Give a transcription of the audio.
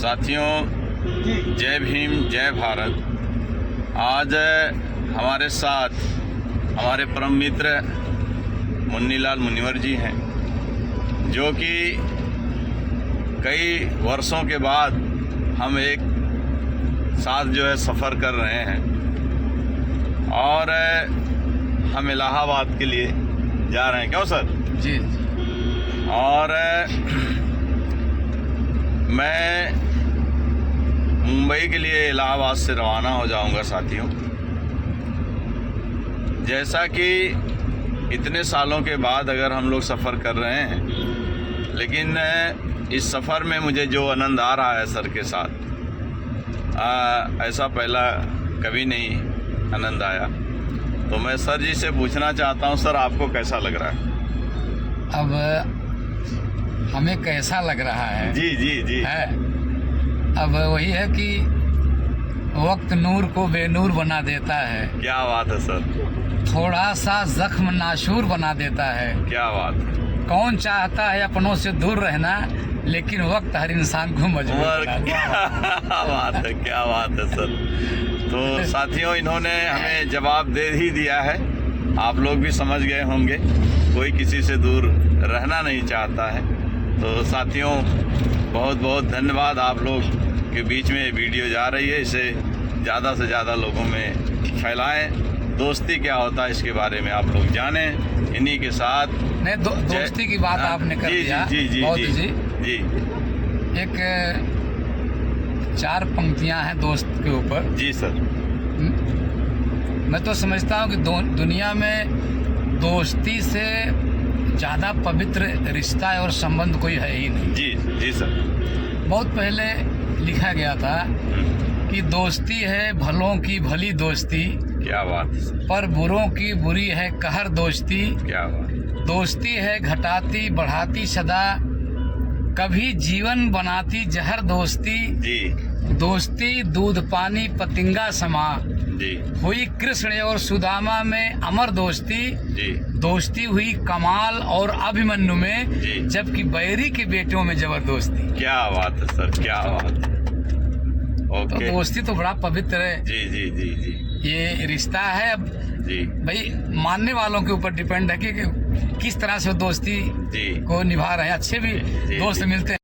साथियों, जय भीम, जय भारत। आज हमारे साथ हमारे परम मित्र मुन्नीलाल मुनिवर जी हैं, जो कि कई वर्षों के बाद हम एक साथ जो है सफ़र कर रहे हैं और हम इलाहाबाद के लिए जा रहे हैं। क्यों सर? जी। और मैं मुंबई के लिए इलाहाबाद से रवाना हो जाऊंगा। साथियों, जैसा कि इतने सालों के बाद अगर हम लोग सफ़र कर रहे हैं, लेकिन इस सफ़र में मुझे जो आनंद आ रहा है सर के साथ, ऐसा पहला कभी नहीं आनंद आया। तो मैं सर जी से पूछना चाहता हूं, सर आपको कैसा लग रहा है? अब हमें कैसा लग रहा है? जी जी जी है अब वही है कि वक्त नूर को बेनूर बना देता है। क्या बात है सर, थोड़ा सा जख्म नाशूर बना देता है। क्या बात है। कौन चाहता है अपनों से दूर रहना, लेकिन वक्त हर इंसान को मजबूर बना देता है। क्या बात है, क्या बात है सर। तो साथियों, इन्होंने हमें जवाब दे ही दिया है। आप लोग भी समझ गए होंगे, कोई किसी से दूर रहना नहीं चाहता है। तो साथियों, बहुत बहुत धन्यवाद। आप लोग के बीच में वीडियो जा रही है, इसे ज़्यादा से ज़्यादा लोगों में फैलाएं। दोस्ती क्या होता है इसके बारे में आप लोग जानें। इन्हीं के साथ नहीं, दोस्ती की बात आपने कर दिया। जी जी बहुत जी जी। एक 4 पंक्तियां हैं दोस्त के ऊपर। जी सर। मैं तो समझता हूँ कि दुनिया में दोस्ती से ज़्यादा पवित्र रिश्ता और संबंध कोई है ही नहीं। जी जी सर। बहुत पहले लिखा गया था कि दोस्ती है भलों की भली दोस्ती, क्या बात है, पर बुरों की बुरी है कहर दोस्ती। क्या बात। दोस्ती है घटाती बढ़ाती सदा, कभी जीवन बनाती जहर दोस्ती। जी। दोस्ती दूध पानी पतिंगा समा, जी। हुई कृष्ण और सुदामा में अमर दोस्ती। जी। दोस्ती हुई कमाल और अभिमन्यु में, जी। जबकि बैरी के बेटों में जबरदस्ती। क्या बात है सर, क्या बात है। तो ओके। दोस्ती तो बड़ा पवित्र है। जी जी जी जी। ये रिश्ता है। अब जी भाई मानने वालों के ऊपर डिपेंड है कि किस तरह से वो दोस्ती जी को निभा रहे हैं। अच्छे भी जी, दोस्त जी। मिलते हैं।